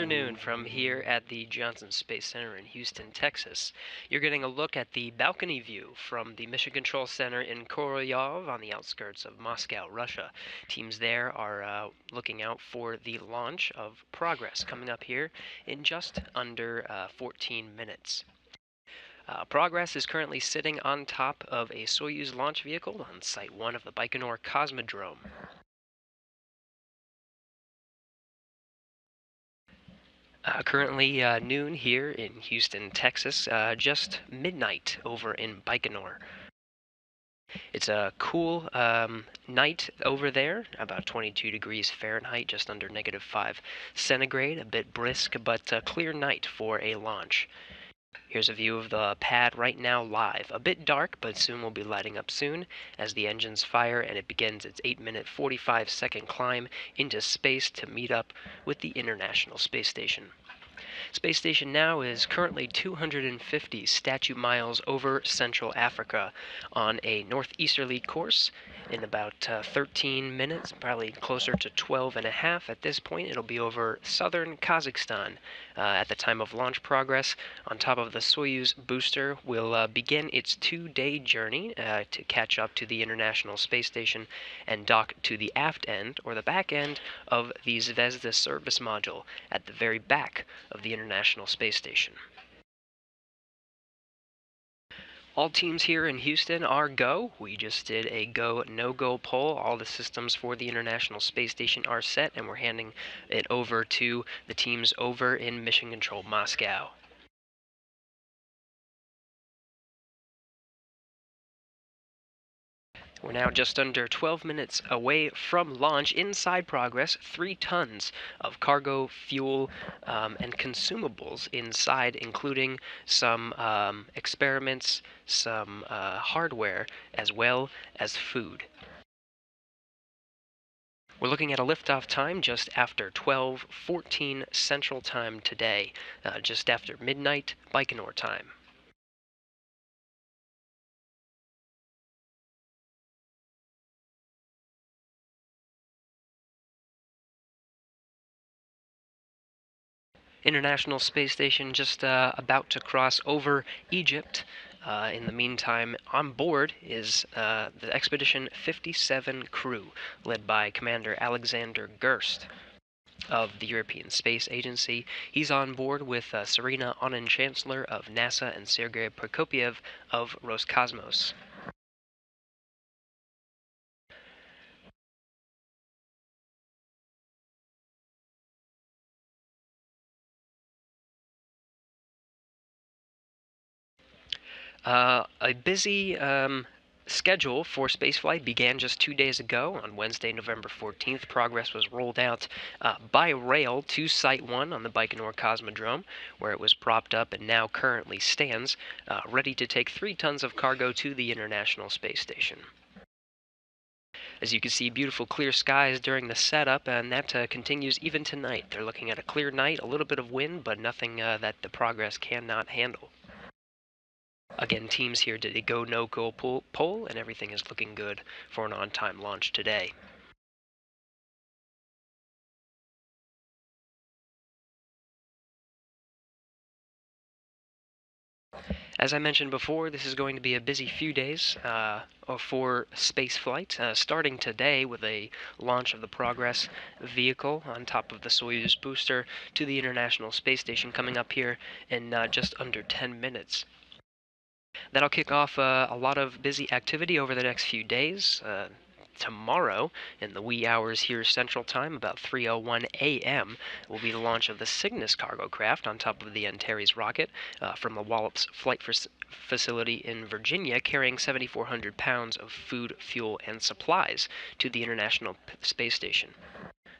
afternoon from here at the Johnson Space Center in Houston, Texas. You're getting a look at the balcony view from the Mission Control Center in Korolyov on the outskirts of Moscow, Russia. Teams there are looking out for the launch of Progress coming up here in just under 14 minutes. Progress is currently sitting on top of a Soyuz launch vehicle on Site 1 of the Baikonur Cosmodrome. Currently noon here in Houston, Texas, just midnight over in Baikonur. It's a cool night over there, about 22 degrees Fahrenheit, just under -5 centigrade, a bit brisk, but a clear night for a launch. Here's a view of the pad right now live. A bit dark, but soon will be lighting up soon as the engines fire and it begins its 8-minute 45-second climb into space to meet up with the International Space Station. Space Station now is currently 250 statute miles over Central Africa on a northeasterly course in about 13 minutes, probably closer to 12 and a half at this point. It'll be over southern Kazakhstan at the time of launch. Progress on top of the Soyuz booster will begin its 2-day journey to catch up to the International Space Station and dock to the aft end or the back end of the Zvezda Service Module at the very back of the International Space Station. All teams here in Houston are go. We just did a go, no-go poll. All the systems for the International Space Station are set, and we're handing it over to the teams over in Mission Control Moscow. We're now just under 12 minutes away from launch. Inside Progress, 3 tons of cargo, fuel, and consumables inside, including some experiments, some hardware, as well as food. We're looking at a liftoff time just after 12:14 Central Time today, just after midnight Baikonur time. International Space Station just about to cross over Egypt. In the meantime, on board is the Expedition 57 crew, led by Commander Alexander Gerst of the European Space Agency. He's on board with Serena Aunen-Chancellor of NASA and Sergei Prokopyev of Roscosmos. A busy schedule for spaceflight began just 2 days ago. On Wednesday, November 14th, Progress was rolled out by rail to Site 1 on the Baikonur Cosmodrome, where it was propped up and now currently stands, ready to take 3 tons of cargo to the International Space Station. As you can see, beautiful clear skies during the setup, and that continues even tonight. They're looking at a clear night, a little bit of wind, but nothing that the Progress cannot handle. Again, teams here did a go, no-go poll, and everything is looking good for an on-time launch today. As I mentioned before, this is going to be a busy few days for spaceflight, starting today with a launch of the Progress vehicle on top of the Soyuz booster to the International Space Station coming up here in just under 10 minutes. That'll kick off a lot of busy activity over the next few days. Tomorrow, in the wee hours here Central Time, about 3:01 a.m., will be the launch of the Cygnus cargo craft on top of the Antares rocket from the Wallops Flight Facility in Virginia, carrying 7,400 pounds of food, fuel, and supplies to the International Space Station.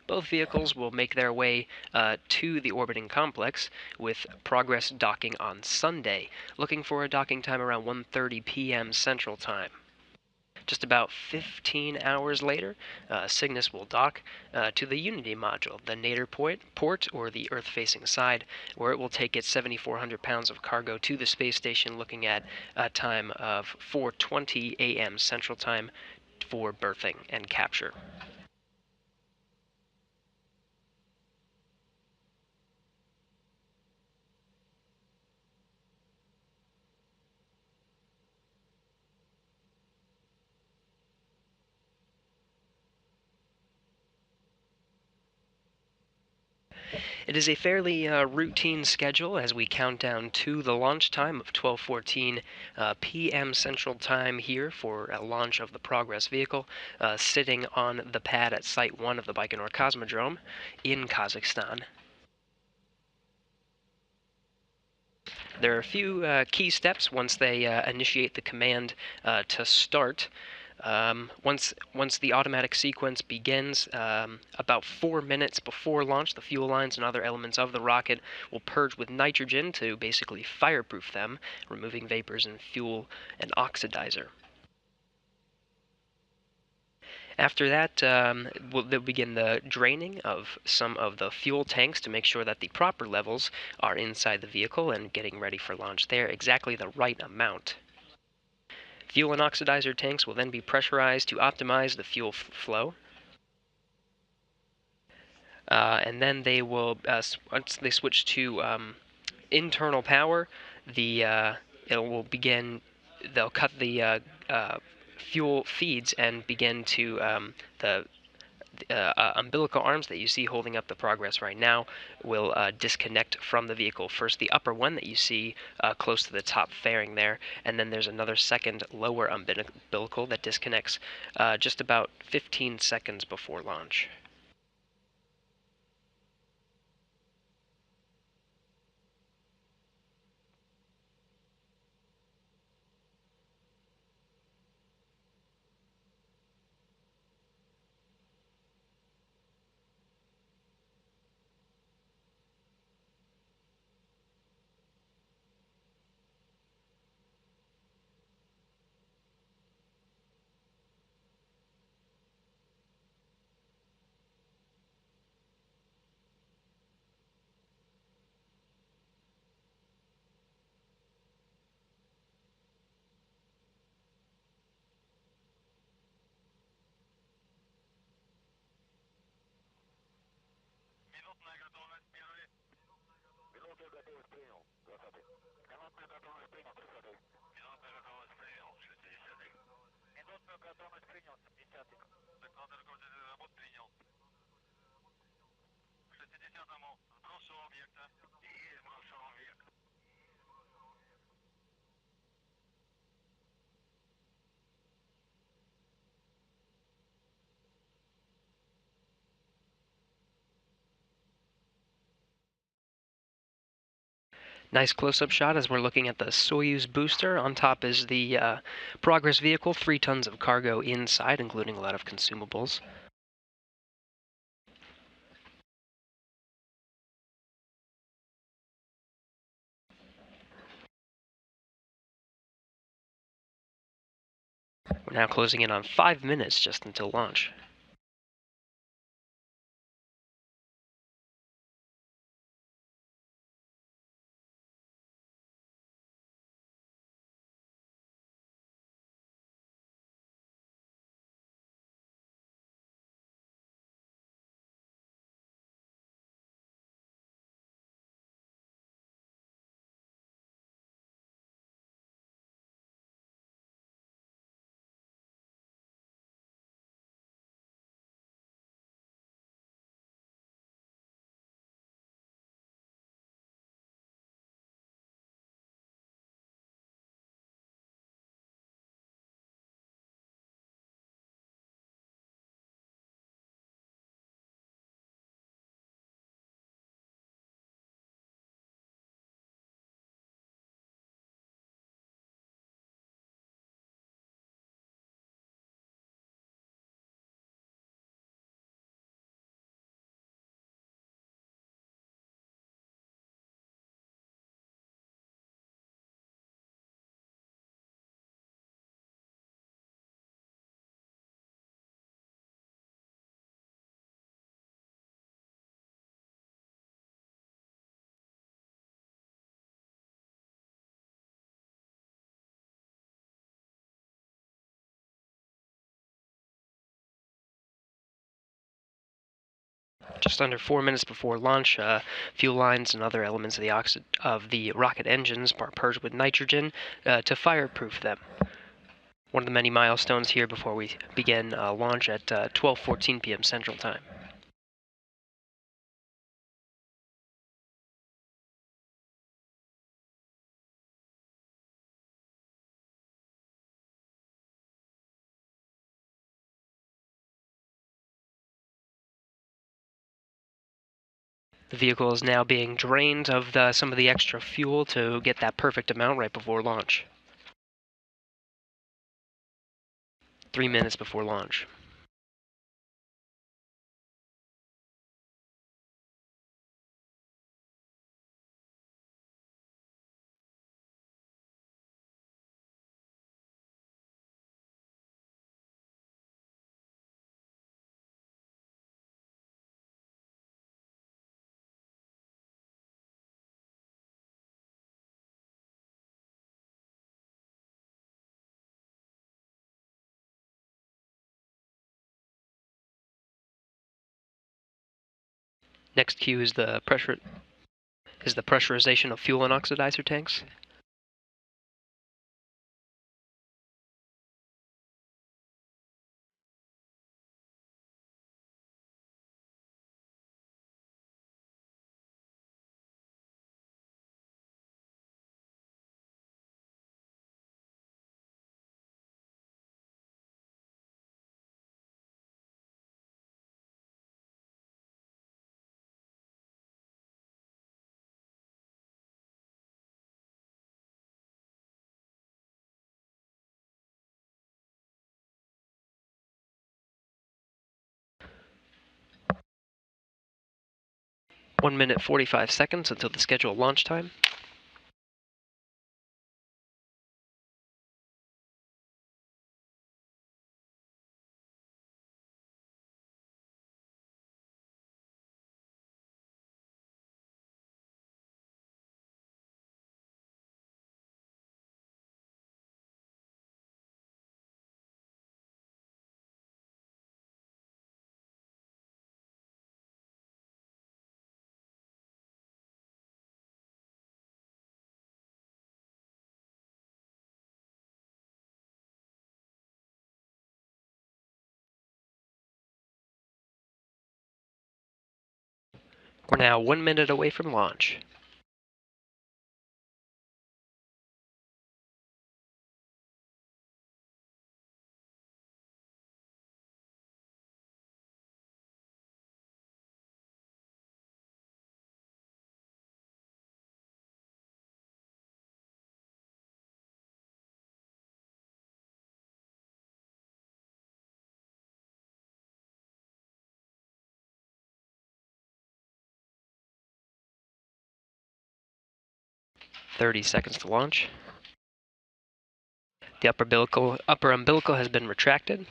Both vehicles will make their way to the orbiting complex, with Progress docking on Sunday, looking for a docking time around 1:30 p.m. Central Time. Just about 15 hours later, Cygnus will dock to the Unity module, the nadir port, or the Earth-facing side, where it will take its 7,400 pounds of cargo to the space station, looking at a time of 4:20 a.m. Central Time for berthing and capture. It is a fairly routine schedule as we count down to the launch time of 12:14 p.m. Central Time here for a launch of the Progress vehicle, sitting on the pad at Site 1 of the Baikonur Cosmodrome in Kazakhstan. There are a few key steps once they initiate the command to start. Once the automatic sequence begins, about 4 minutes before launch, the fuel lines and other elements of the rocket will purge with nitrogen to basically fireproof them, removing vapors and fuel and oxidizer. After that, they'll begin the draining of some of the fuel tanks to make sure that the proper levels are inside the vehicle and getting ready for launch there, exactly the right amount. Fuel and oxidizer tanks will then be pressurized to optimize the fuel flow. And then they will, once they switch to internal power, it will begin, they'll cut the fuel feeds and begin to, the umbilical arms that you see holding up the Progress right now will disconnect from the vehicle. First, the upper one that you see close to the top fairing there, and then there's another second lower umbilical that disconnects just about 15 seconds before launch. Nice close-up shot as we're looking at the Soyuz booster. On top is the Progress vehicle, 3 tons of cargo inside, including a lot of consumables. We're now closing in on 5 minutes just until launch. Just under 4 minutes before launch, fuel lines and other elements of the rocket engines are purged with nitrogen to fireproof them. One of the many milestones here before we begin launch at 12:14 p.m. Central Time. The vehicle is now being drained of some of the extra fuel to get that perfect amount right before launch. 3 minutes before launch. Next cue is the pressurization of fuel and oxidizer tanks. One minute 45 seconds until the scheduled launch time. We're now 1 minute away from launch. "30 seconds to launch. The upper umbilical has been retracted.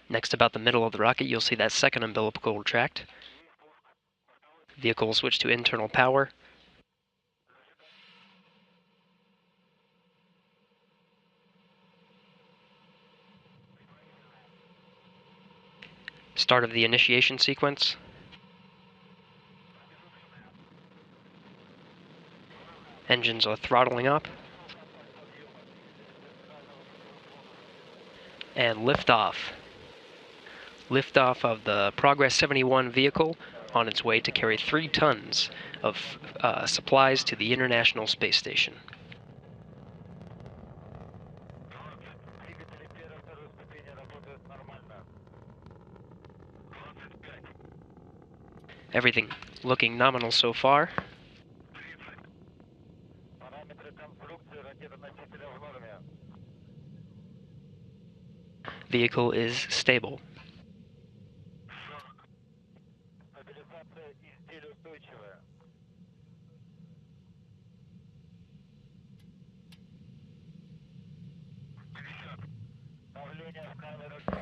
Next, about the middle of the rocket, you'll see that second umbilical retract. Vehicle will switch to internal power. Start of the initiation sequence. Engines are throttling up. And liftoff. Liftoff of the Progress 71 vehicle on its way to carry 3 tons of supplies to the International Space Station. Everything looking nominal so far. Vehicle is stable.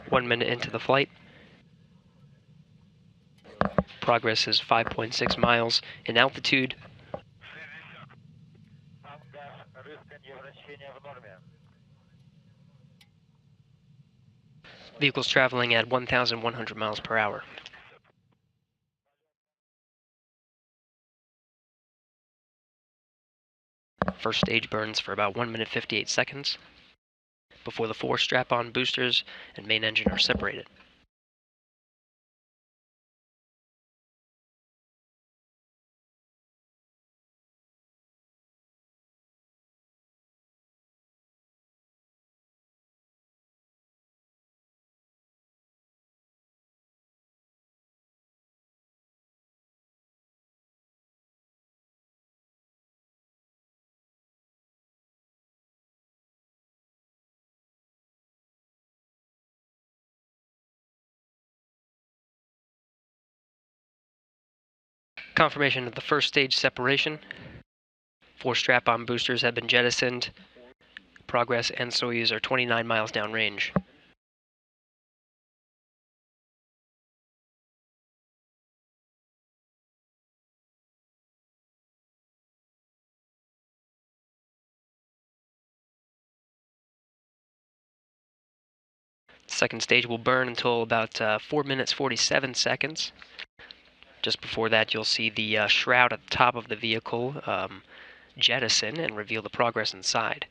One minute into the flight. Progress is 5.6 miles in altitude. Vehicle's traveling at 1,100 miles per hour. First stage burns for about 1 minute 58 seconds before the 4 strap-on boosters and main engine are separated. Confirmation of the first stage separation. 4 strap-on boosters have been jettisoned. Progress and Soyuz are 29 miles downrange. Second stage will burn until about 4 minutes 47 seconds. Just before that, you'll see the shroud at the top of the vehicle jettison and reveal the Progress inside.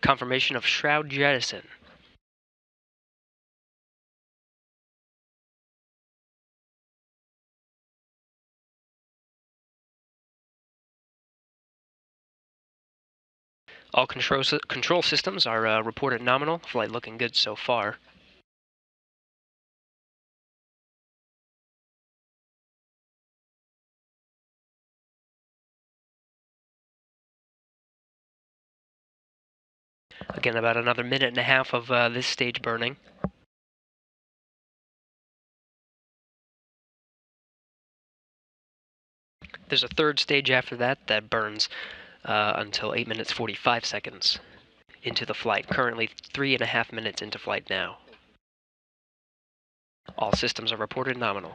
Confirmation of shroud jettison. All control systems are reported nominal. Flight looking good so far. Again, about another minute and a half of this stage burning. There's a third stage after that burns until 8 minutes 45 seconds into the flight. Currently 3.5 minutes into flight now. All systems are reported nominal.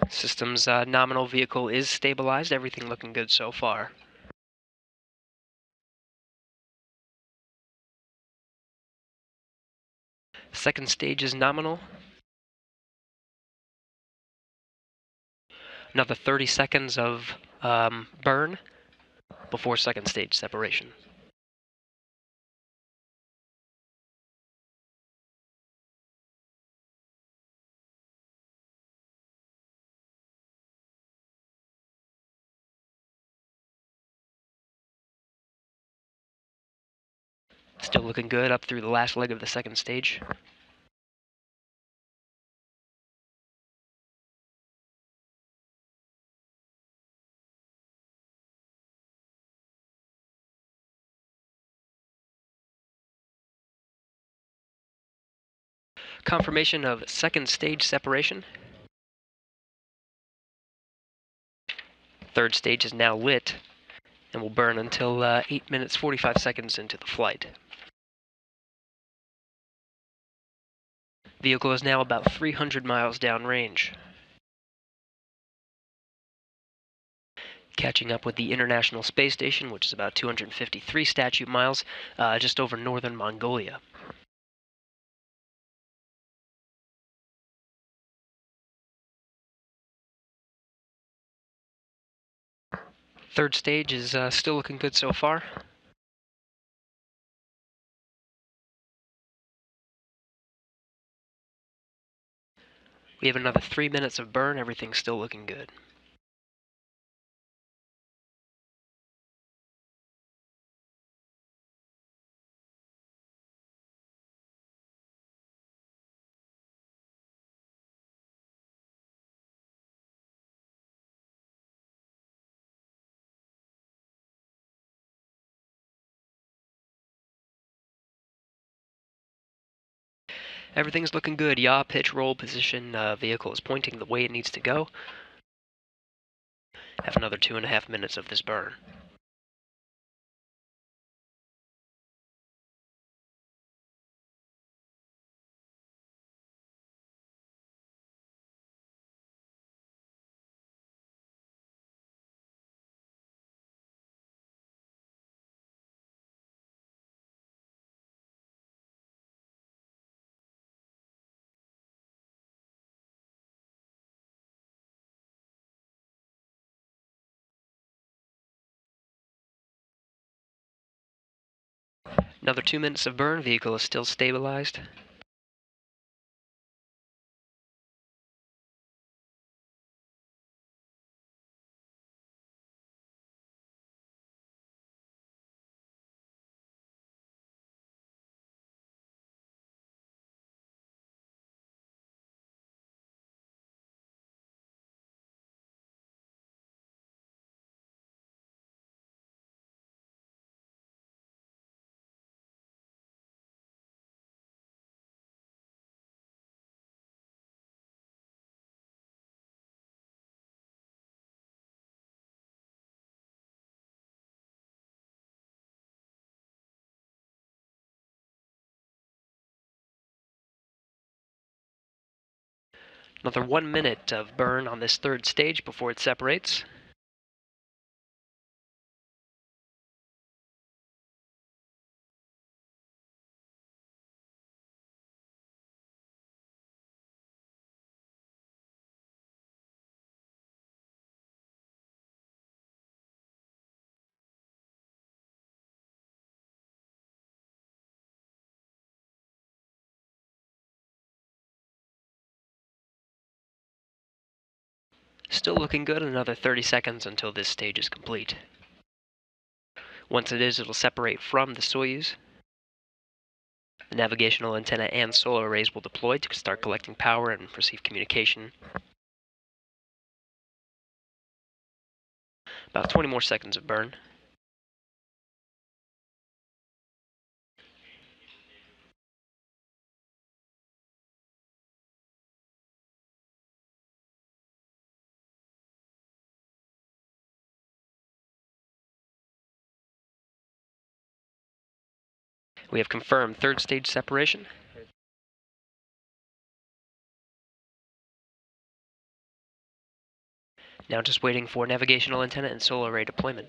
Systems nominal vehicle is stabilized. Everything looking good so far. Second stage is nominal. Another 30 seconds of burn before second stage separation. Still looking good up through the last leg of the second stage. Confirmation of second stage separation. Third stage is now lit and will burn until 8 minutes 45 seconds into the flight. Vehicle is now about 300 miles downrange. Catching up with the International Space Station, which is about 253 statute miles, just over northern Mongolia. Third stage is still looking good so far. We have another 3 minutes of burn. Everything's still looking good. Everything's looking good. Yaw, pitch, roll, position. Vehicle is pointing the way it needs to go. Have another 2.5 minutes of this burn. Another 2 minutes of burn. Vehicle is still stabilized. Another 1 minute of burn on this third stage before it separates. Still looking good, another 30 seconds until this stage is complete. Once it is, it'll separate from the Soyuz. The navigational antenna and solar arrays will deploy to start collecting power and receive communication. About 20 more seconds of burn. We have confirmed third stage separation. Now just waiting for navigational antenna and solar array deployment.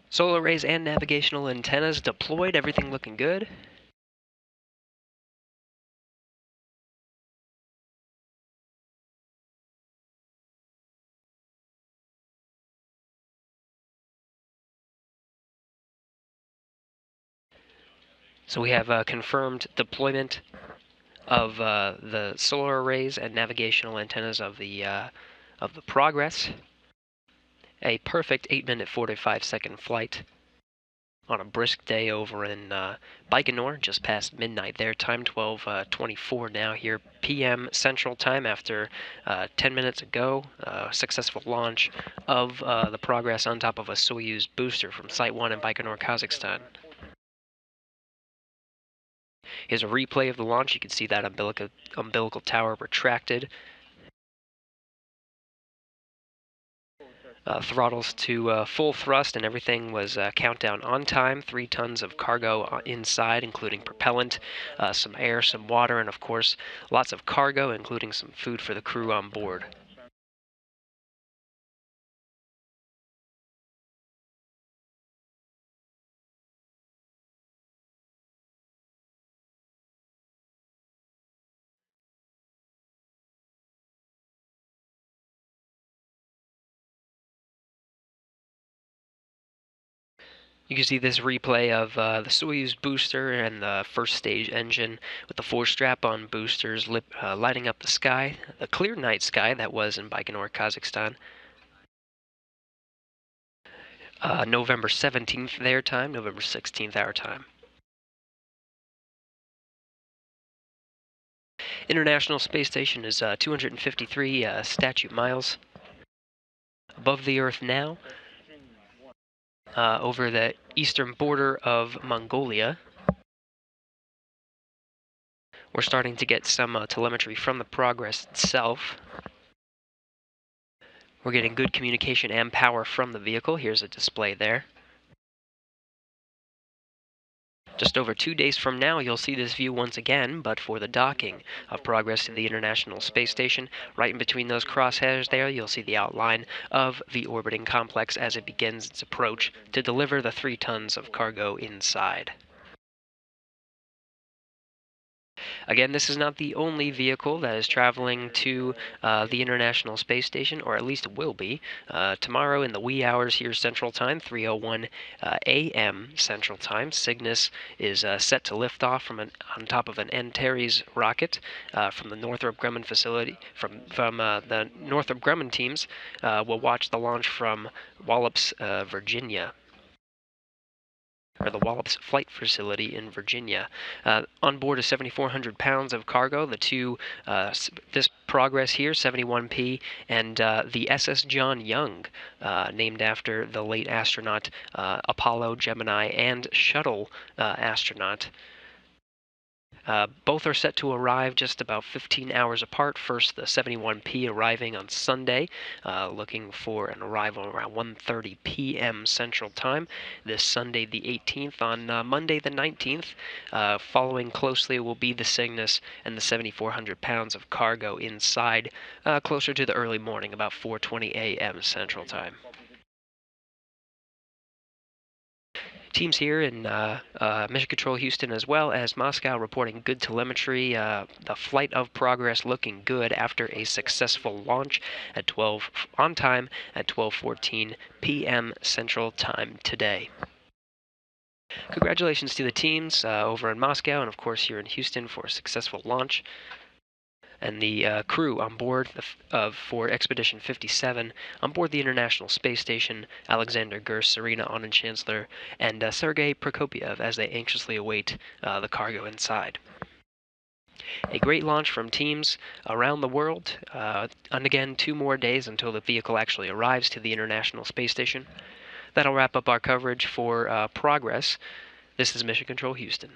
Solar arrays and navigational antennas deployed, everything looking good. So we have confirmed deployment of the solar arrays and navigational antennas of the Progress. A perfect 8-minute 45-second flight on a brisk day over in Baikonur, just past midnight their time, 12:24 now here p.m. Central Time after 10 minutes ago. Successful launch of the Progress on top of a Soyuz booster from Site 1 in Baikonur, Kazakhstan. Here's a replay of the launch. You can see that umbilical tower retracted. Throttles to full thrust, and everything was countdown on time. 3 tons of cargo inside, including propellant, some air, some water, and of course, lots of cargo, including some food for the crew on board. You can see this replay of the Soyuz booster and the first stage engine with the 4 strap-on boosters lighting up the sky, a clear night sky that was in Baikonur, Kazakhstan. November 17th their time, November 16th our time. International Space Station is 253 statute miles above the Earth now. Over the eastern border of Mongolia. We're starting to get some telemetry from the Progress itself. We're getting good communication and power from the vehicle. Here's a display there. Just over 2 days from now, you'll see this view once again, but for the docking of Progress to the International Space Station. Right in between those crosshairs there, you'll see the outline of the orbiting complex as it begins its approach to deliver the 3 tons of cargo inside. Again, this is not the only vehicle that is traveling to the International Space Station, or at least will be. Tomorrow in the wee hours here Central Time, 3:01 a.m. Central Time, Cygnus is set to lift off on top of an Antares rocket from the Northrop Grumman facility. From the Northrop Grumman teams will watch the launch from Wallops, Virginia. or the Wallops Flight Facility in Virginia. On board is 7,400 pounds of cargo. The two, this Progress here, 71P, and the SS John Young, named after the late astronaut Apollo, Gemini, and Shuttle astronaut. Both are set to arrive just about 15 hours apart. First, the 71P arriving on Sunday, looking for an arrival around 1:30 p.m. Central Time. This Sunday, the 18th. On Monday, the 19th, following closely will be the Cygnus and the 7,400 pounds of cargo inside, closer to the early morning, about 4:20 a.m. Central Time. Teams here in Mission Control Houston as well as Moscow reporting good telemetry. The flight of Progress looking good after a successful launch at 12 on time at 12:14 p.m. Central Time today. Congratulations to the teams over in Moscow and of course here in Houston for a successful launch. And the crew on board for Expedition 57 on board the International Space Station, Alexander Gerst, Serena Aunen-Chancellor, and Sergei Prokopyev as they anxiously await the cargo inside. A great launch from teams around the world, and again 2 more days until the vehicle actually arrives to the International Space Station. That'll wrap up our coverage for Progress. This is Mission Control Houston.